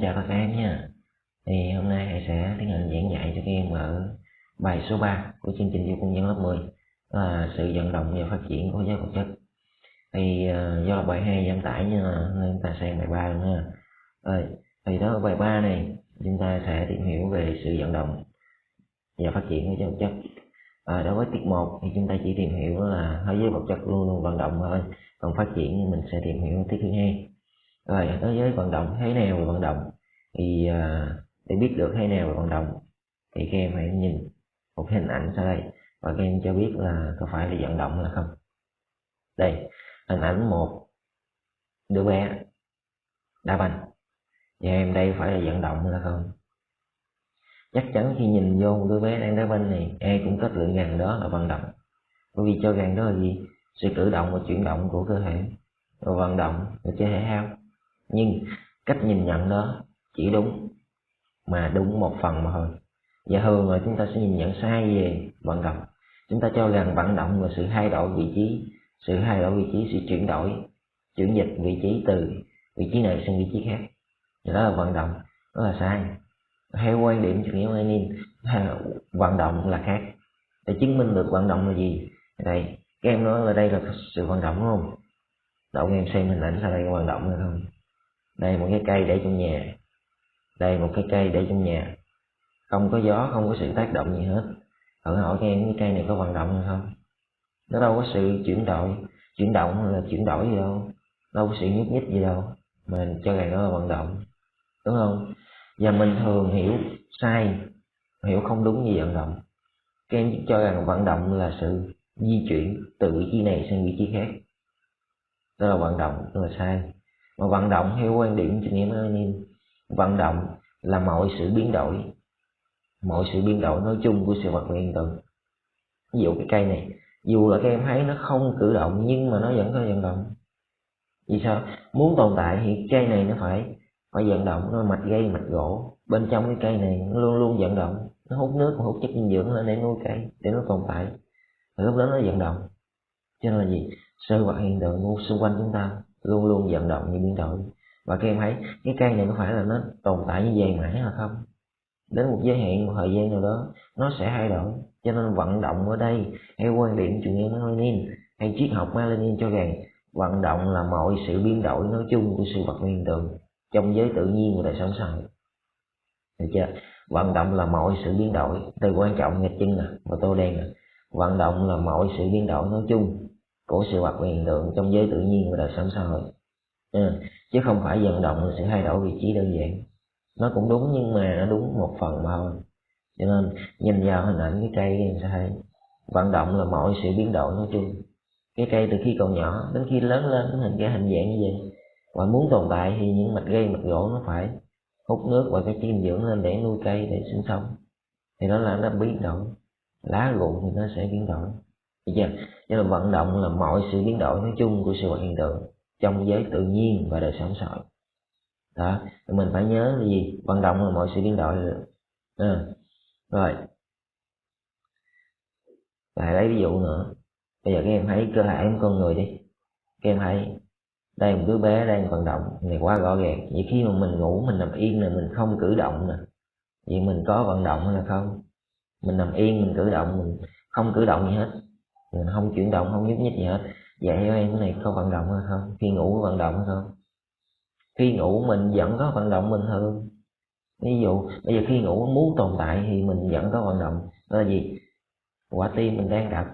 chào tất cả em nha. Thì hôm nay thầy sẽ tiến hành giảng dạy cho các em ở bài số 3 của chương trình Yêu Công dân lớp 10, đó là sự vận động và phát triển của giáo vật chất. Thì do là bài 2 giảm tải nên chúng ta sang bài 3 luôn ha. Rồi, thì đó ở bài 3 này chúng ta sẽ tìm hiểu về sự vận động và phát triển của giáo vật chất. Đối với tiết 1 thì chúng ta chỉ tìm hiểu là thế giới vật chất luôn luôn vận động thôi, còn phát triển thì mình sẽ tìm hiểu tiết thứ 2. Rồi, đối với vận động, thế nào là vận động? Thì để biết được thế nào là vận động thì các em hãy nhìn một hình ảnh sau đây và các em cho biết là có phải là vận động hay không. Đây, hình ảnh một đứa bé đá banh, và em đây phải là vận động hay không? Chắc chắn khi nhìn vô một đứa bé đang đá banh này, ai cũng kết luận rằng đó là vận động, bởi vì cho rằng đó là gì? Sự cử động và chuyển động của cơ thể, rồi vận động và chơi thể thao. Nhưng cách nhìn nhận đó chỉ đúng mà đúng một phần mà thôi, và thường là chúng ta sẽ nhìn nhận sai về vận động. Chúng ta cho rằng vận động là sự thay đổi vị trí, sự chuyển dịch vị trí từ vị trí này sang vị trí khác, thì đó là vận động. Đó là sai. Theo quan điểm chủ nghĩa Lenin, vận động là khác. Để chứng minh được vận động là gì, đây các em nói là đây là sự vận động đúng không? Đậu em xem hình ảnh sau đây có vận động hay không. Đây một cái cây để trong nhà, đây một cái cây để trong nhà, không có gió, không có sự tác động gì hết. Thử hỏi các em cái cây này có vận động hay không? Nó đâu có sự chuyển động hay là chuyển đổi gì đâu, đâu có sự nhúc nhích gì đâu, mình cho rằng nó là vận động, đúng không? Và mình thường hiểu sai, hiểu không đúng về vận động. Các em cho rằng vận động là sự di chuyển từ vị trí này sang vị trí khác, đó là vận động, đó là sai. Mà vận động theo quan điểm chủ nghĩa Lenin, vận động là mọi sự biến đổi nói chung của sự vật và hiện tượng. Ví dụ cái cây này, dù là các em thấy nó không cử động nhưng mà nó vẫn có vận động. Vì sao? Muốn tồn tại thì cây này nó phải vận động, nó mạch gây mạch gỗ bên trong cái cây này nó luôn luôn vận động, nó hút nước, hút chất dinh dưỡng lên để nuôi cây, để nó tồn tại, thì lúc đó nó vận động. Cho nên là gì? Sự vật hiện tượng xung quanh chúng ta luôn luôn vận động như biến đổi. Và các em thấy cái cây này có phải là nó tồn tại như vậy mãi là không? Đến một giới hạn, một thời gian nào đó nó sẽ thay đổi. Cho nên vận động ở đây theo quan điểm chủ nghĩa Lenin hay triết học Lenin cho rằng vận động là mọi sự biến đổi nói chung của sự vật và hiện tượng trong giới tự nhiên và đời sống xã hội. Được chưa? Vận động là mọi sự biến đổi, từ quan trọng nghịch chân nè và tô đen nè. Vận động là mọi sự biến đổi nói chung của sự vật và hiện tượng trong giới tự nhiên và đời sống xã hội, chứ không phải vận động là sự thay đổi vị trí đơn giản. Nó cũng đúng nhưng mà nó đúng một phần mà thôi. Cho nên nhìn vào hình ảnh cái cây em sẽ thấy vận động là mọi sự biến đổi nói chung. Cái cây từ khi còn nhỏ đến khi lớn lên đến hình dạng như vậy, và muốn tồn tại thì những mạch gây mạch gỗ nó phải hút nước và cái chất dinh dưỡng lên để nuôi cây, để sinh sống, thì đó là nó biến đổi. Lá rụng thì nó sẽ biến đổi, được chưa? Cho nên vận động là mọi sự biến đổi nói chung của sự vật hiện tượng trong giới tự nhiên và đời sống xã hội. Đó, mình phải nhớ là gì? Vận động là mọi sự biến đổi được. Rồi lại lấy ví dụ nữa. Bây giờ các em thấy cơ thể của con người đi, các em thấy đây một đứa bé đang vận động này quá rõ ràng. Vậy khi mà mình ngủ, mình nằm yên nè, mình không cử động nè, vậy mình có vận động hay là không? Mình nằm yên, mình cử động, mình không cử động gì hết, mình không chuyển động, không nhúc nhích gì hết, vậy theo em cái này có vận động hay không? Khi ngủ có vận động hay không? Khi ngủ mình vẫn có vận động bình thường. Ví dụ bây giờ khi ngủ muốn tồn tại thì mình vẫn có vận động. Đó là gì? Quả tim mình đang đập,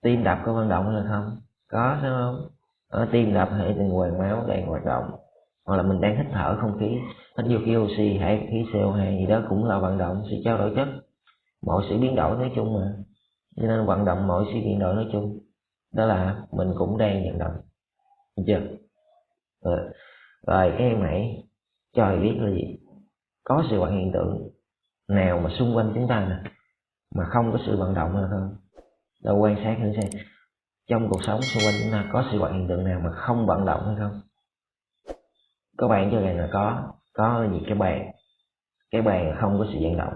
tim đập có vận động hay là không? Có, sao không? Tim đập hệ tuần hoàn máu đang hoạt động, hoặc là mình đang hít thở không khí, hít vô khí oxy, hệ khí CO2 gì đó cũng là vận động, sự trao đổi chất, mọi sự biến đổi nói chung mà. Cho nên vận động mọi sự biến đổi nói chung, đó là mình cũng đang vận động, được chưa? Rồi các em hãy cho biết là gì? Có sự vật hiện tượng nào mà xung quanh chúng ta nè mà không có sự vận động hay không? Đâu quan sát thử xem, trong cuộc sống xung quanh chúng ta có sự vật hiện tượng nào mà không vận động hay không? Các bạn cho rằng là có là gì? Cái bàn không có sự vận động,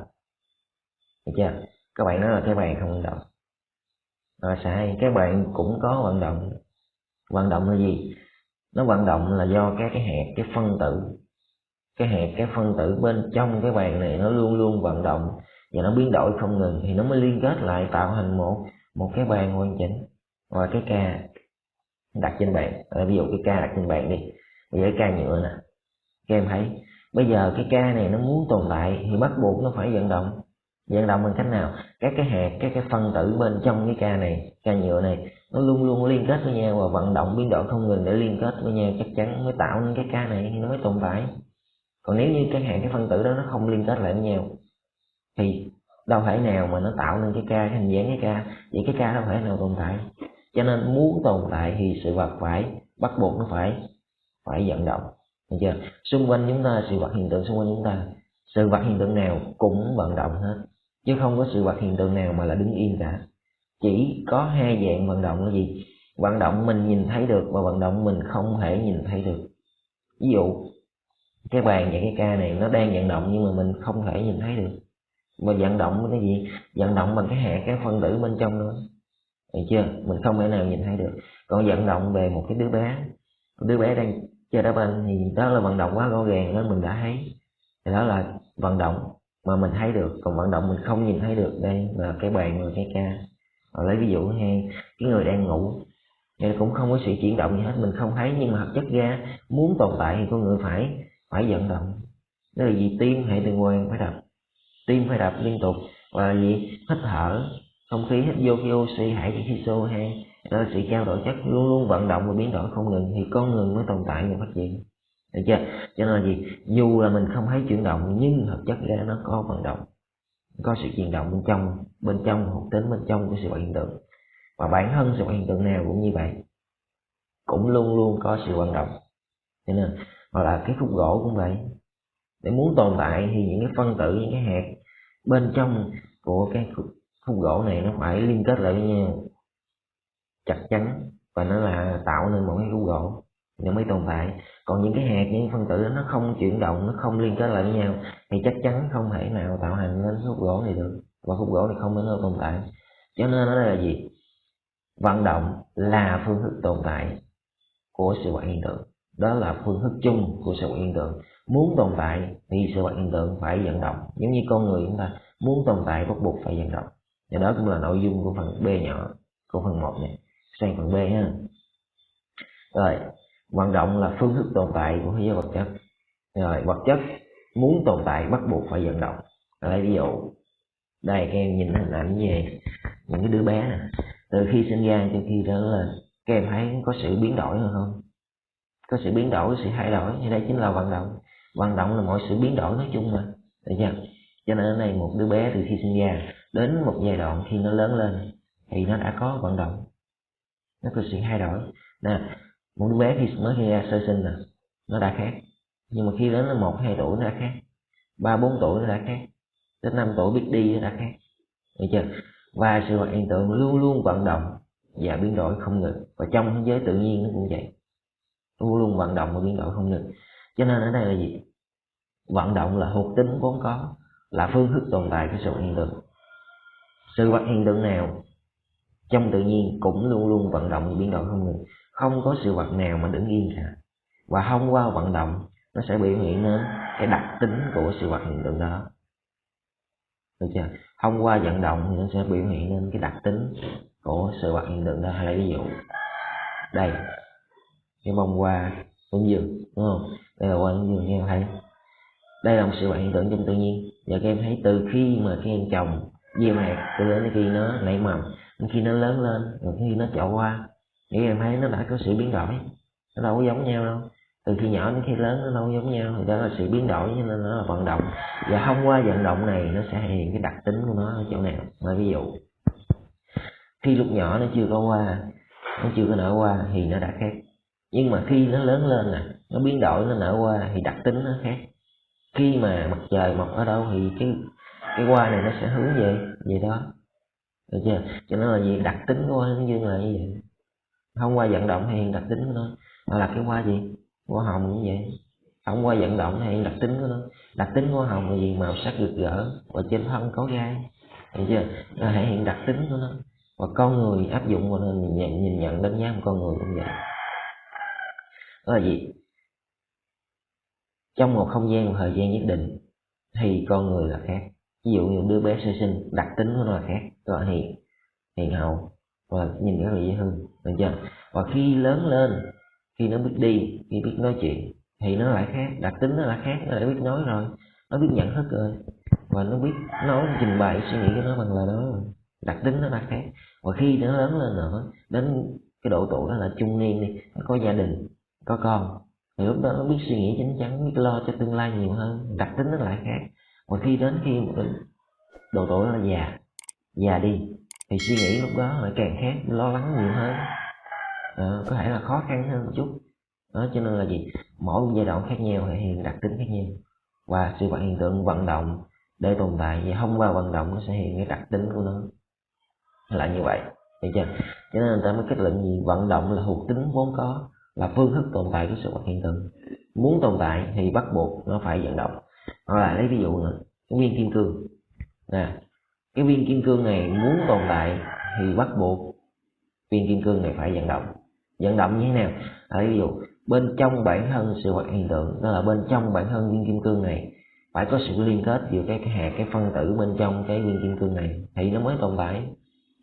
được chưa? Các bạn nói là cái bàn không vận động, sai. Cái bàn cũng có vận động. Vận động là gì? Nó vận động là do các cái hạt, cái phân tử cái hạt, cái phân tử bên trong cái bàn này nó luôn luôn vận động và nó biến đổi không ngừng thì nó mới liên kết lại tạo thành một cái bàn hoàn chỉnh. Và cái ca đặt trên bàn, ví dụ cái ca đặt trên bàn đi, bây giờ cái ca nhựa nè, các em thấy bây giờ cái ca này nó muốn tồn tại thì bắt buộc nó phải vận động. Vận động bằng cách nào? Các cái hạt, các cái phân tử bên trong cái ca này, ca nhựa này, nó luôn luôn liên kết với nhau và vận động biến đổi không ngừng để liên kết với nhau, chắc chắn mới tạo nên cái ca này thì nó mới tồn tại. Còn nếu như cái hạt, cái phân tử đó nó không liên kết lại với nhau thì đâu thể nào mà nó tạo nên cái ca, cái hình dáng cái ca, vậy cái ca đâu thể nào tồn tại. Cho nên muốn tồn tại thì sự vật phải bắt buộc nó phải vận động, được chưa? Xung quanh chúng ta, sự vật hiện tượng xung quanh chúng ta, sự vật hiện tượng nào cũng vận động hết, chứ không có sự vật hiện tượng nào mà là đứng yên cả. Chỉ có hai dạng vận động là gì? Vận động mình nhìn thấy được và vận động mình không thể nhìn thấy được. Ví dụ cái bàn và cái ca này nó đang vận động nhưng mà mình không thể nhìn thấy được. Mà vận động cái gì? Vận động bằng cái hạt, cái phân tử bên trong nữa, được chưa? Mình không thể nào nhìn thấy được. Còn vận động về một cái đứa bé đang chơi đá banh thì đó là vận động quá rõ ràng đó, mình đã thấy, thì đó là vận động mà mình thấy được. Còn vận động mình không nhìn thấy được, đây là cái bàn và cái ca. Lấy ví dụ hay cái người đang ngủ nên cũng không có sự chuyển động gì hết, mình không thấy, nhưng mà hợp chất ga muốn tồn tại thì con người phải vận động. Đó là gì? Tim, hệ tuần hoàn phải đập, tim phải đập liên tục. Và gì? Hít thở không khí, hít vô cái oxy, thải cái khí CO2, đó là sự trao đổi chất luôn luôn vận động và biến đổi không ngừng thì con người mới tồn tại và phát triển, được chưa? Cho nên là gì? Dù là mình không thấy chuyển động nhưng hợp chất ga nó có vận động, có sự chuyển động bên trong hoạt tính bên trong của sự vật hiện tượng. Và bản thân sự vật hiện tượng nào cũng như vậy, cũng luôn luôn có sự vận động. Cho nên hoặc là cái khúc gỗ cũng vậy, để muốn tồn tại thì những cái phân tử, những cái hạt bên trong của cái khúc gỗ này nó phải liên kết lại với nhau chặt chắn, và nó là tạo nên một cái khúc gỗ nó mới tồn tại. Còn những cái hạt, những phân tử đó nó không chuyển động, nó không liên kết lại với nhau thì chắc chắn không thể nào tạo thành nên khúc gỗ này được, và khúc gỗ này không thể nào tồn tại. Cho nên ở đây là gì? Vận động là phương thức tồn tại của sự vật hiện tượng, đó là phương thức chung của sự vật hiện tượng. Muốn tồn tại thì sự vật hiện tượng phải vận động, giống như con người chúng ta muốn tồn tại bắt buộc phải vận động. Và đó cũng là nội dung của phần B nhỏ của phần 1 này. Sang phần B ha. Rồi, vận động là phương thức tồn tại của thế giới vật chất. Rồi, vật chất muốn tồn tại bắt buộc phải vận động. Lấy ví dụ đây, các em nhìn hình ảnh về những cái đứa bé này, từ khi sinh ra cho khi lớn lên, các em thấy có sự biến đổi hay không? Có sự biến đổi, sự thay đổi, thì đây chính là vận động. Vận động là mọi sự biến đổi nói chung mà, được chưa? Cho nên ở đây một đứa bé từ khi sinh ra đến một giai đoạn khi nó lớn lên thì nó đã có vận động, nó có sự thay đổi nè. Một đứa bé khi mới ra sơ sinh nè, nó đã khác, nhưng mà khi đến 1-2 tuổi nó đã khác, 3-4 tuổi nó đã khác, đến 5 tuổi biết đi nó đã khác, được chưa? Và sự vật hiện tượng luôn luôn vận động và biến đổi không ngừng, và trong thế giới tự nhiên nó cũng vậy, luôn luôn vận động và biến đổi không ngừng. Cho nên ở đây là gì? Vận động là thuộc tính vốn có, là phương thức tồn tại của sự vật hiện tượng. Sự vật hiện tượng nào trong tự nhiên cũng luôn luôn vận động và biến đổi không ngừng, không có sự vật nào mà đứng yên cả. Và thông qua vận động nó sẽ biểu hiện nên cái đặc tính của sự vật hiện tượng đó, được chưa? Thông qua vận động thì nó sẽ biểu hiện nên cái đặc tính của sự vật hiện tượng đó. Hay là ví dụ đây, cái bông hoa hướng dương, đúng không? Đây là hoa hướng dương, các em thấy đây là một sự vật hiện tượng trong tự nhiên. Và các em thấy từ khi mà các em trồng gieo hạt cho đến khi nó nảy mầm, đến khi nó lớn lên, rồi khi nó chậu hoa, thì các em thấy nó đã có sự biến đổi, nó đâu có giống nhau đâu. Từ khi nhỏ đến khi lớn nó đâu có giống nhau, thì đó là sự biến đổi, cho nên nó là vận động. Và thông qua vận động này nó sẽ thể hiện cái đặc tính của nó ở chỗ nào. Mà ví dụ khi lúc nhỏ nó chưa có hoa, nó chưa có nở hoa thì nó đã khác, nhưng mà khi nó lớn lên nè, nó biến đổi, nó nở hoa thì đặc tính nó khác. Khi mà mặt trời mọc ở đâu thì cái hoa này nó sẽ hướng về đó, được chưa? Cho nên là gì? Đặc tính của hoa hướng dương là như vậy. Không qua vận động thể hiện đặc tính của nó. Hoặc là cái hoa gì? Hoa hồng cũng vậy, không qua vận động thể hiện đặc tính của nó. Đặc tính của hoa hồng là gì? Màu sắc rực rỡ và trên thân có gai, được chưa? Nó thể hiện đặc tính của nó. Và con người áp dụng vào nên nhìn nhận đánh giá một con người cũng vậy. Đó là gì? trong một không gian, một thời gian nhất định thì con người là khác. Ví dụ như đứa bé sơ sinh, đặc tính của nó là khác, nó là hiền hậu và nhìn rất là dễ thương, được chưa? Và khi lớn lên, khi nó biết đi, khi biết nói chuyện thì nó lại khác, đặc tính nó là khác, nó đã biết nói rồi, nó biết nhận thức rồi, và nó biết nói trình bày suy nghĩ của nó bằng lời nói rồi, đặc tính nó là khác. Và khi nó lớn lên nữa, đến cái độ tuổi đó là trung niên đi, nó có gia đình, có con, thì lúc đó nó biết suy nghĩ chín chắn, biết lo cho tương lai nhiều hơn, đặc tính nó lại khác. Và khi đến độ tuổi đó là già đi thì suy nghĩ lúc đó lại càng khác, lo lắng nhiều hơn, có thể là khó khăn hơn một chút đó. Cho nên là gì, mỗi một giai đoạn khác nhau thể hiện đặc tính khác nhau, và sự hiện tượng vận động để tồn tại, và thông qua vận động nó sẽ hiện cái đặc tính của nó là như vậy, được chưa? Cho nên người ta mới kết luận gì, vận động là thuộc tính vốn có, là phương thức tồn tại của sự vật hiện tượng. Muốn tồn tại thì bắt buộc nó phải vận động. Hoặc là lấy ví dụ nữa, cái viên kim cương nè, cái viên kim cương này muốn tồn tại thì bắt buộc viên kim cương này phải vận động. Vận động như thế nào? Ví dụ bên trong bản thân sự vật hiện tượng, đó là bên trong bản thân viên kim cương này phải có sự liên kết giữa cái hạt, cái phân tử bên trong cái viên kim cương này thì nó mới tồn tại.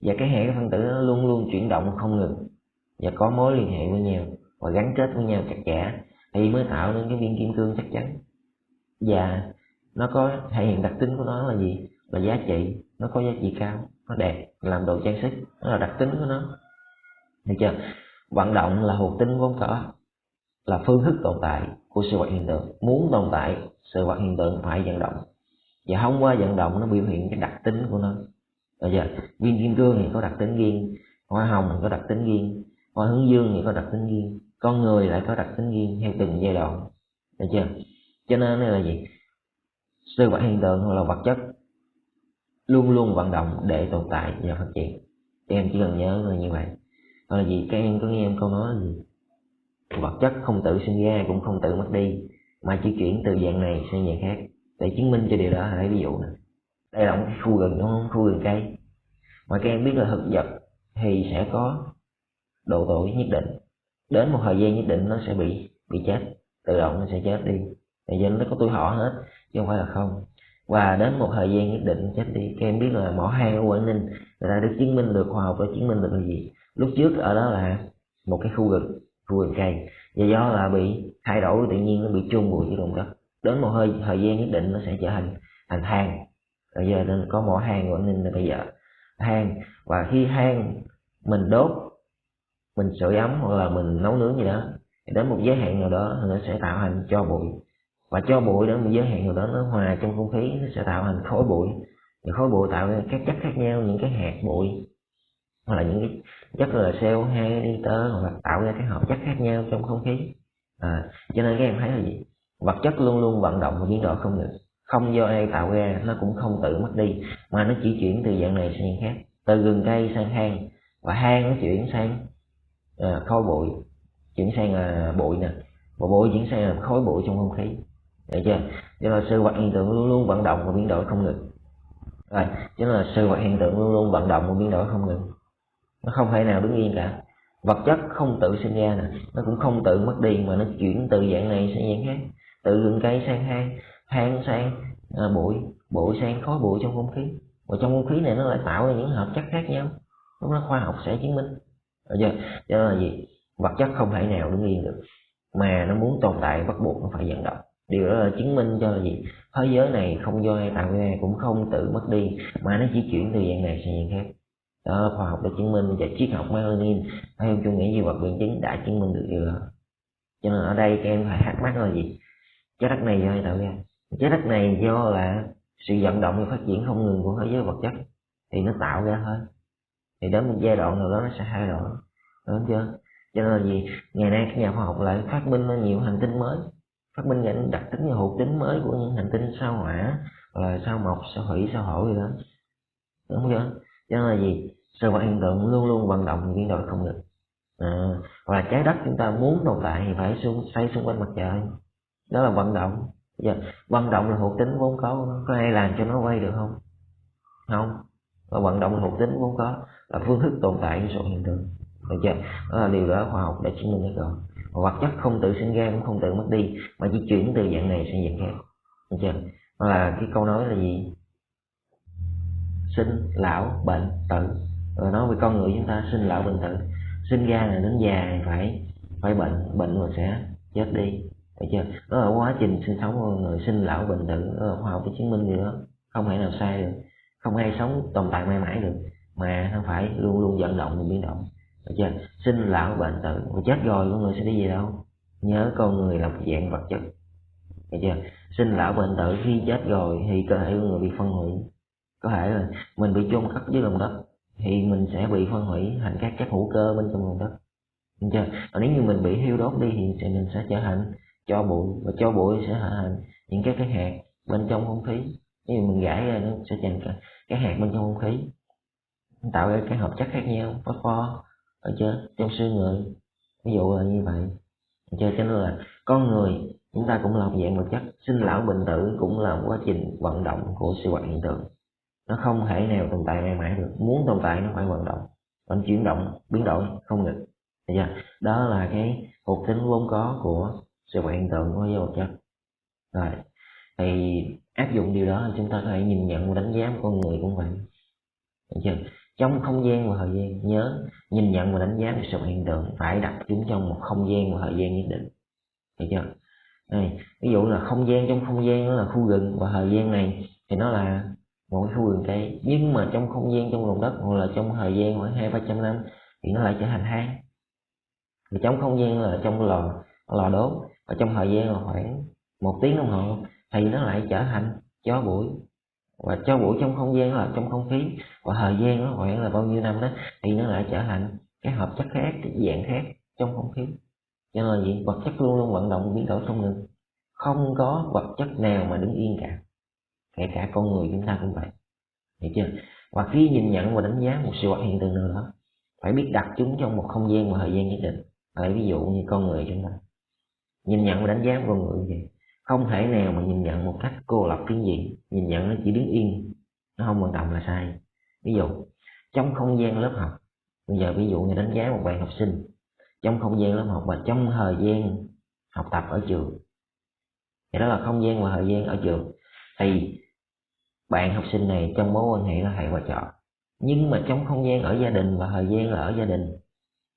Và cái hạt, cái phân tử nó luôn luôn chuyển động không ngừng và có mối liên hệ với nhau và gắn kết với nhau chặt chẽ thì mới tạo nên cái viên kim cương chắc chắn. Và nó có thể hiện đặc tính của nó là gì? Là giá trị, nó có giá trị cao, nó đẹp, làm đồ trang sức, đó là đặc tính của nó, được chưa? Vận động là thuộc tính vốn có, là phương thức tồn tại của sự vật hiện tượng. Muốn tồn tại, sự vật hiện tượng phải vận động, và thông qua vận động nó biểu hiện cái đặc tính của nó, được chưa? Viên kim cương thì có đặc tính riêng, hoa hồng thì có đặc tính riêng, hoa hướng dương thì có đặc tính riêng, con người lại có đặc tính riêng theo từng giai đoạn, được chưa? Cho nên đây là gì, sự vật hiện tượng hoặc là vật chất luôn luôn vận động để tồn tại và phát triển. Các em chỉ cần nhớ là như vậy. Hoặc là gì, các em có nghe em câu nói là gì, vật chất không tự sinh ra cũng không tự mất đi, mà chỉ chuyển từ dạng này sang dạng khác. Để chứng minh cho điều đó, hãy ví dụ này, đây là một cái khu rừng, đúng không? Khu rừng cây, mà các em biết là thực vật thì sẽ có độ tuổi nhất định, đến một thời gian nhất định nó sẽ bị chết, tự động nó sẽ chết đi, tại vì nó có tuổi thọ hết chứ không phải là không. Và đến một thời gian nhất định chết đi. Các em biết là mỏ than ở Quảng Ninh, người ta được chứng minh được, khoa học đã chứng minh được là gì, lúc trước ở đó là một cái khu rừng cây, và do là bị thay đổi tự nhiên, nó bị chôn vùi dưới lòng đất, đến một thời gian nhất định nó sẽ trở thành than. Bây giờ nên có mỏ than Quảng Ninh là bây giờ than, và khi than mình đốt, mình sưởi ấm hoặc là mình nấu nướng gì đó, thì đến một giới hạn nào đó thì nó sẽ tạo thành tro bụi, và tro bụi đến một giới hạn nào đó nó hòa trong không khí, nó sẽ tạo thành khói bụi. Thì khói bụi tạo ra các chất khác nhau, những cái hạt bụi hoặc là những cái chất là CO2, nitơ, hoặc là tạo ra các hợp chất khác nhau trong không khí. Cho nên các em thấy là gì, vật chất luôn luôn vận động và biến đổi không ngừng, không do ai tạo ra, nó cũng không tự mất đi, mà nó chỉ chuyển từ dạng này sang dạng khác, từ rừng cây sang than, và than nó chuyển sang khói bụi, chuyển sang là bụi nè, và bụi chuyển sang là khói bụi trong không khí, được chưa? Cho nên sự vật hiện tượng luôn luôn vận động và biến đổi không ngừng. Rồi, cho nên là sự vật hiện tượng luôn luôn vận động và biến đổi không ngừng, nó không thể nào đứng yên cả. Vật chất không tự sinh ra nè, nó cũng không tự mất đi, mà nó chuyển từ dạng này sang dạng khác, từ rừng cây sang than, than sang bụi, bụi sang khói bụi trong không khí, và trong không khí này nó lại tạo ra những hợp chất khác nhau. Lúc đó khoa học sẽ chứng minh, được chưa? Cho nên là gì, vật chất không thể nào đứng yên được, mà nó muốn tồn tại bắt buộc nó phải vận động. Điều đó là chứng minh cho là gì, thế giới này không do ai tạo ra, cũng không tự mất đi, mà nó chỉ chuyển từ dạng này sang dạng khác. Đó, khoa học đã chứng minh, và triết học Mác Lênin theo chủ nghĩa duy vật biện chứng đã chứng minh được điều đó. Cho nên ở đây các em phải thắc mắc là gì, trái đất này do ai tạo ra? Trái đất này do là sự vận động và phát triển không ngừng của thế giới vật chất thì nó tạo ra thôi, thì đến một giai đoạn nào đó nó sẽ thay đổi, đúng chưa? Cho nên là gì, ngày nay các nhà khoa học lại phát minh ra nhiều hành tinh mới, phát minh ra những đặc tính và thuộc tính mới của những hành tinh sao Hỏa, là sao Mộc, sao Thủy, sao Thổ gì đó, đúng chưa? Cho nên là gì, sự vật hiện tượng luôn luôn vận động biến đổi không ngừng. Và trái đất chúng ta muốn tồn tại thì phải xoay xung quanh mặt trời, đó là vận động. Giờ vận động là thuộc tính vốn có ai làm cho nó quay được không? Không. Và vận động là thuộc tính vốn có, là phương thức tồn tại của sự hiện tượng, được chưa? Đó là điều đó khoa học đã chứng minh được rồi. vật chất không tự sinh ra cũng không tự mất đi, mà chỉ chuyển từ dạng này sang dạng khác, được chưa? Đó là cái câu nói là gì? Sinh lão bệnh tử. Rồi nói về con người chúng ta sinh lão bệnh tử, sinh ra là đến già phải bệnh rồi sẽ chết đi, được chưa? Đó là quá trình sinh sống của con người, sinh lão bệnh tử, đó là khoa học chứng minh điều đó, không thể nào sai được. Không ai sống tồn tại mãi mãi được, mà nó phải luôn luôn vận động và biến động, được chưa? Sinh lão bệnh tử, rồi chết rồi con người sẽ đi về đâu? Nhớ con người là một dạng vật chất, được chưa? Sinh lão bệnh tử, khi chết rồi thì cơ thể con người bị phân hủy. Có thể là mình bị chôn cất dưới lòng đất thì mình sẽ bị phân hủy thành các chất hữu cơ bên trong lòng đất, được chưa? Còn nếu như mình bị thiêu đốt đi thì mình sẽ trở thành tro bụi, và tro bụi sẽ trở thành những cái hạt bên trong không khí. Nếu mình gãi ra nó sẽ thành cái hạt bên trong không khí, tạo ra các hợp chất khác nhau, phosphor ở trong xương người, ví dụ là như vậy, được chưa? Cho nên là con người chúng ta cũng là một dạng vật chất, sinh lão bệnh tử cũng là một quá trình vận động của sự vật hiện tượng, nó không thể nào tồn tại mãi mãi được, muốn tồn tại nó phải vận động, vẫn chuyển động biến đổi không ngừng, được chưa? Đó là cái thuộc tính vốn có của sự vật hiện tượng của giới vật chất. Rồi thì áp dụng điều đó chúng ta có thể nhìn nhận và đánh giá một con người cũng vậy, được chưa? Trong không gian và thời gian, nhớ nhìn nhận và đánh giá về sự hiện tượng phải đặt chúng trong một không gian và thời gian nhất định, được chưa? Đây, ví dụ là không gian, trong không gian nó là khu rừng, và thời gian này thì nó là một cái khu rừng cây, nhưng mà trong không gian trong lòng đất hoặc là trong thời gian khoảng 200-300 năm thì nó lại trở thành than. Thì trong không gian là trong lò đốt, và trong thời gian là khoảng 1 tiếng đồng hồ thì nó lại trở thành tro bụi, và tro bụi trong không gian là trong không khí, và thời gian nó khoảng là bao nhiêu năm đó thì nó lại trở thành các hợp chất khác, cái dạng khác trong không khí. Cho nên là gì? Vật chất luôn luôn vận động biến đổi không ngừng, không có vật chất nào mà đứng yên cả, kể cả con người chúng ta cũng vậy, hiểu chưa? Và khi nhìn nhận và đánh giá một sự vật hiện tượng nào đó phải biết đặt chúng trong một không gian và thời gian nhất định. Ví dụ như con người chúng ta nhìn nhận và đánh giá con người như vậy, không thể nào mà nhìn nhận một cách cô lập phiến diện, nhìn nhận nó chỉ đứng yên, nó không vận động là sai. Ví dụ trong không gian lớp học, bây giờ ví dụ như đánh giá một bạn học sinh trong không gian lớp học và trong thời gian học tập ở trường, thì đó là không gian và thời gian ở trường, thì bạn học sinh này trong mối quan hệ là thầy và trò, nhưng mà trong không gian ở gia đình và thời gian là ở gia đình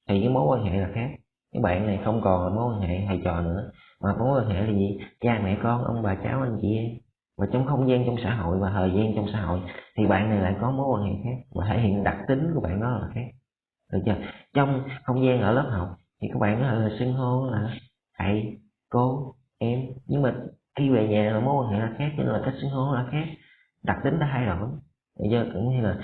thì cái mối quan hệ là khác. Cái bạn này không còn là mối quan hệ thầy trò nữa, mà mối quan hệ là gì? Cha mẹ con, ông bà cháu, anh chị em. Và trong không gian trong xã hội và thời gian trong xã hội thì bạn này lại có mối quan hệ khác, và thể hiện đặc tính của bạn đó là khác, được chưa? Trong không gian ở lớp học thì các bạn là xưng hô là thầy, cô, em, nhưng mà khi về nhà là mối quan hệ là khác, cho nên là cách xưng hô là khác, đặc tính đã thay đổi, được chưa? Cũng như là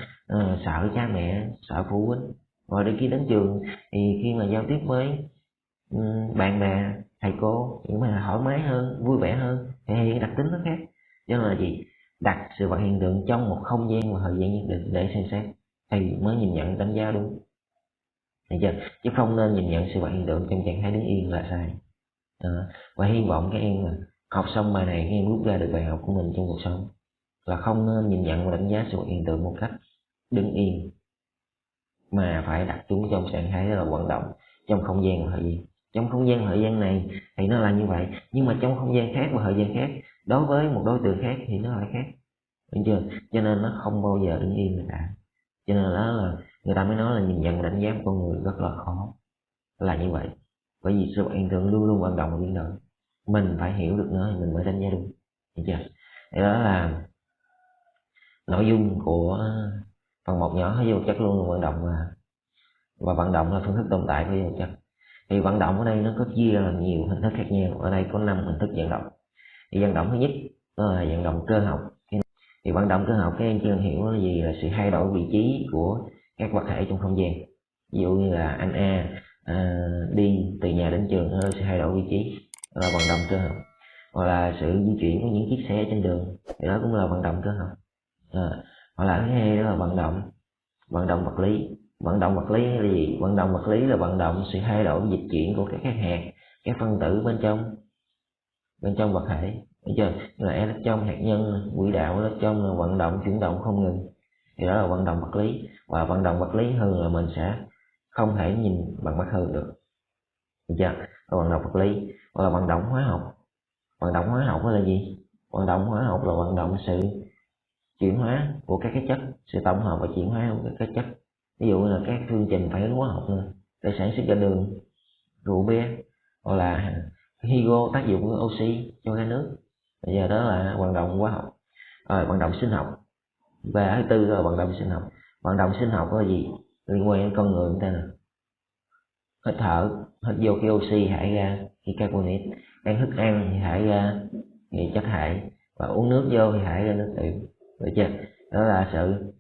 sợ cha mẹ, sợ phụ huynh. Rồi đến khi đến trường thì khi mà giao tiếp với bạn bè, thầy cô thì mà thoải mái hơn, vui vẻ hơn, thể hiện đặc tính nó khác. Cho nên là gì? Đặt sự vật hiện tượng trong một không gian và thời gian nhất định để xem xét thì mới nhìn nhận đánh giá đúng, được chưa? Chứ không nên nhìn nhận sự vật hiện tượng trong trạng thái đứng yên là sai. Và hy vọng các em học xong bài này, các em rút ra được bài học của mình trong cuộc sống là không nên nhìn nhận và đánh giá sự vật hiện tượng một cách đứng yên, mà phải đặt chúng trong trạng thái là vận động trong không gian và thời gian. Trong không gian thời gian này thì nó là như vậy, nhưng mà trong không gian khác và thời gian khác, đối với một đối tượng khác thì nó lại khác, được chưa? Cho nên nó không bao giờ đứng yên được cả. Cho nên đó là người ta mới nói là nhìn nhận và đánh giá con người rất là khó, là như vậy. Bởi vì sự hiện tượng luôn luôn vận động và biến đổi, mình phải hiểu được nó thì mình mới đánh giá đúng, được chưa? Thì đó là nội dung của phần 1 nhỏ. Giới vật chất luôn luôn vận động, và vận động là phương thức tồn tại của giới vật chất. Thì vận động ở đây nó có chia ra là nhiều hình thức khác nhau, ở đây có 5 hình thức vận động. Thì vận động thứ nhất đó là vận động cơ học. Thì vận động cơ học các em chưa hiểu là gì? Là sự thay đổi vị trí của các vật thể trong không gian. Ví dụ như là anh đi từ nhà đến trường, nó sẽ thay đổi vị trí, đó là vận động cơ học. Hoặc là sự di chuyển của những chiếc xe trên đường thì đó cũng là vận động cơ học. Hoặc là thứ hai đó là vận động vật lý. Vận động vật lý là gì? Vận động vật lý là vận động sự thay đổi dịch chuyển của các hạt, các phân tử bên trong vật thể, được chưa? Như là electron, hạt nhân, quỹ đạo electron là vận động chuyển động không ngừng, thì đó là vận động vật lý. Và vận động vật lý thường là mình sẽ không thể nhìn bằng mắt thường được, được chưa? Là vận động vật lý. Hoặc là vận động hóa học. Vận động hóa học là gì? Vận động hóa học là vận động sự chuyển hóa của các cái chất, sự tổng hợp và chuyển hóa của các chất. Ví dụ là các phương trình phản ứng hóa học nữa, để sản xuất ra đường, rượu bia, hoặc là hydro tác dụng của oxy cho ra nước. Bây giờ đó là vận động hóa học. Rồi vận động sinh học. Và thứ tư là vận động sinh học. Vận động sinh học là gì? Liên quan đến con người chúng ta nè. Hít thở, hít vô cái oxy thải ra khi carbonic, ăn thức ăn thì thải ra thì chất thải, và uống nước vô thì thải ra nước tiểu. Được chưa? Đó là sự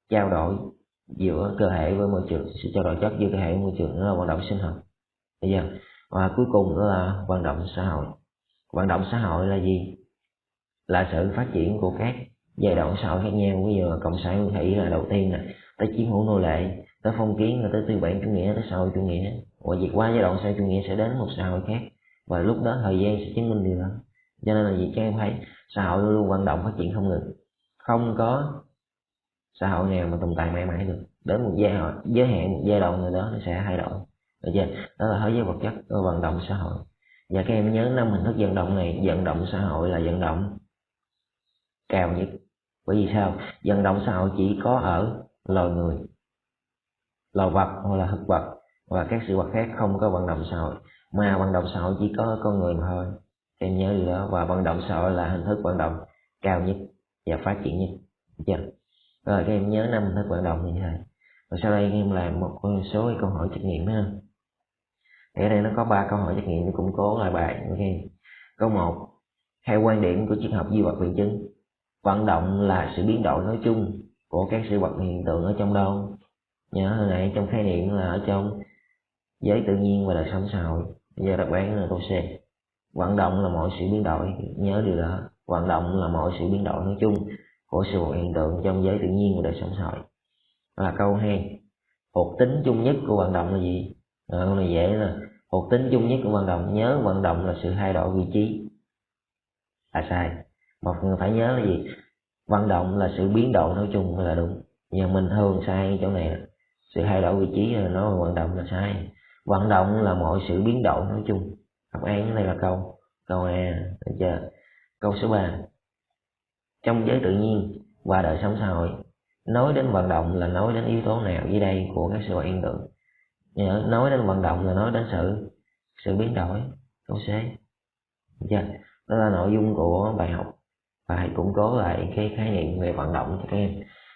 trao đổi giữa cơ thể với môi trường, sự trao đổi chất giữa cơ thể với môi trường, đó là vận động sinh học. Được chưa? Và cuối cùng đó là vận động xã hội. Vận động xã hội là gì? Là sự phát triển của các giai đoạn xã hội khác nhau. Ví dụ là cộng sản nguyên thủy là đầu tiên nè, tới chiếm hữu nô lệ, tới phong kiến, rồi tới tư bản chủ nghĩa, tới xã hội chủ nghĩa. Và vượt qua giai đoạn xã hội chủ nghĩa sẽ đến một xã hội khác, và lúc đó thời gian sẽ chứng minh điều đó. Cho nên là gì các em thấy xã hội luôn luôn vận động phát triển không ngừng, không có xã hội nào mà tồn tại mãi mãi được. Đến một giới hạn, một giai đoạn nào đó nó sẽ thay đổi. Được chưa? Đó là thế giới vật chất, đó là vận động xã hội. Và các em nhớ 5 hình thức vận động này, vận động xã hội là vận động cao nhất. Bởi vì sao? Vận động xã hội chỉ có ở loài người, loài vật hoặc là thực vật và các sự vật khác không có vận động xã hội, mà vận động xã hội chỉ có con người mà thôi. Em nhớ điều đó. Và vận động xã hội là hình thức vận động cao nhất và phát triển nhất. Được chưa? Rồi các em nhớ 5 hình thức vận động như thế. Rồi sau đây em làm một số câu hỏi trắc nghiệm ha. Ở đây nó có 3 câu hỏi trắc nghiệm để củng cố lại bài. Ok. Câu 1. Theo quan điểm của triết học duy vật biện chứng, vận động là sự biến đổi nói chung của các sự vật hiện tượng ở trong đâu? Nhớ hồi nãy trong khái niệm là ở trong giới tự nhiên và đời sống xã hội. Bây giờ đáp án là câu C. Vận động là mọi sự biến đổi. Nhớ điều đó. Vận động là mọi sự biến đổi nói chung của sự vật hiện tượng trong giới tự nhiên và đời sống xã hội. Đó là câu 2. Thuộc tính chung nhất của vận động là gì? Câu này dễ là thuộc tính chung nhất của vận động. Nhớ vận động là sự thay đổi vị trí. Là sai. Một người phải nhớ là gì? Vận động là sự biến đổi nói chung là đúng. Nhưng mình thường sai chỗ này. Sự thay đổi vị trí là nói vận động là sai. Vận động là mọi sự biến đổi nói chung. Đáp án đây là câu A. Được chưa? Câu số 3. Trong giới tự nhiên và đời sống xã hội, nói đến vận động là nói đến yếu tố nào dưới đây của các sự vật hiện tượng? Nhớ, nói đến vận động là nói đến sự biến đổi. Câu C. Được chưa? Đó là nội dung của bài học, và hãy củng cố lại cái khái niệm về vận động cho các em.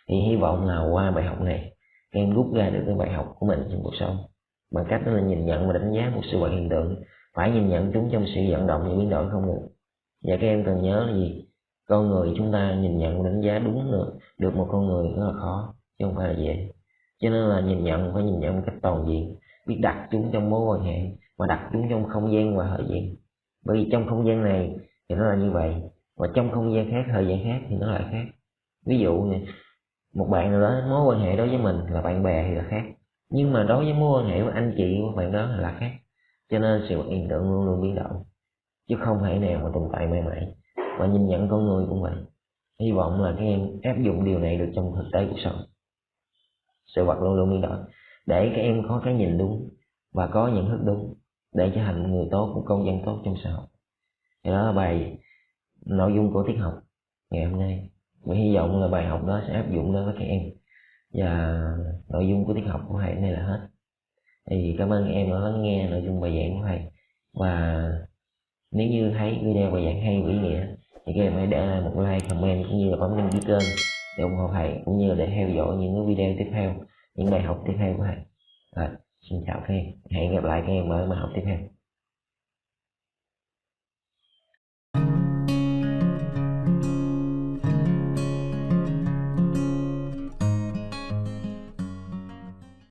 Thì hy vọng là qua bài học này các em rút ra được cái bài học của mình trong cuộc sống, bằng cách đó là nhìn nhận và đánh giá một sự vật hiện tượng, phải nhìn nhận chúng trong sự vận động và biến đổi không ngừng. Và các em cần nhớ là gì? Con người chúng ta nhìn nhận và đánh giá đúng được một con người rất là khó, chứ không phải là dễ. Cho nên là nhìn nhận phải nhìn nhận một cách toàn diện, biết đặt chúng trong mối quan hệ, mà đặt chúng trong không gian và thời gian. Bởi vì trong không gian này thì nó là như vậy, và trong không gian khác, thời gian khác thì nó lại khác. Ví dụ này, một bạn nào đó mối quan hệ đối với mình là bạn bè thì là khác, nhưng mà đối với mối quan hệ với anh chị của bạn đó là khác. Cho nên sự vật hiện tượng luôn luôn biến động, chứ không thể nào mà tồn tại mãi mãi. Và nhìn nhận con người cũng vậy. Hy vọng là các em áp dụng điều này được trong thực tế cuộc sống. Sự vật luôn luôn biến đổi, để các em có cái nhìn đúng và có nhận thức đúng, để trở thành người tốt, một công dân tốt trong xã hội. Thì đó là bài nội dung của tiết học ngày hôm nay. Mình hy vọng là bài học đó sẽ áp dụng đối với các em. Và nội dung của tiết học của thầy này là hết. Thì cảm ơn các em đã lắng nghe nội dung bài giảng của thầy. Và nếu như thấy video bài giảng hay và ý nghĩa thì các em hãy để lại một like, comment cũng như là bấm đăng ký kênh để ủng hộ thầy, cũng như để theo dõi những video tiếp theo, những bài học tiếp theo của thầy. Rồi, xin chào các em, hẹn gặp lại các em ở bài học tiếp theo.